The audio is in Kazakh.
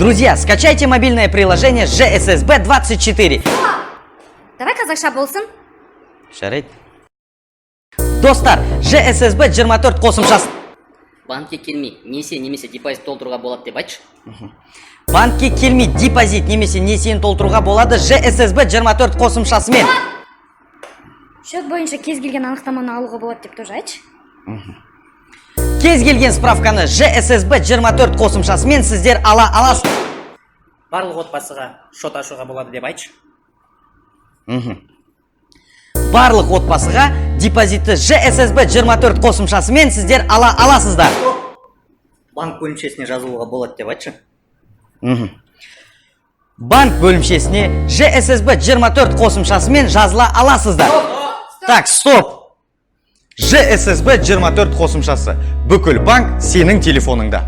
Друзья, скачайте мобильное приложение ЖССБ24. Давай қазақша болсын. Жарайды. Достар, ЖССБ24 қосымшасы. Банкке келмей, несие немесе депозит толтыруға болады деп айтшы. Банкке келмей, депозит немесе несиені толтыруға болады ЖССБ24 қосымшасымен. Счет бойынша кез келген анықтаманы алуға болады деп тоже айтшы. Кез келген справканы ЖССБ24 қосымшасымен сіздер ала аласыз. Барлық отбасыға шот ашуға болады деп айтшы. Барлық отбасыға депозитті ЖССБ24 қосымшасымен сіздер ала аласыздар. Банк бөлімшесіне жазылуға болады деп айтшы. Банк бөлімшесіне ЖССБ24 қосымшасымен жазыла аласыздар. Так, стоп! ЖССБ24 қосымшасы. Бүкіл банк сенің телефоныңда.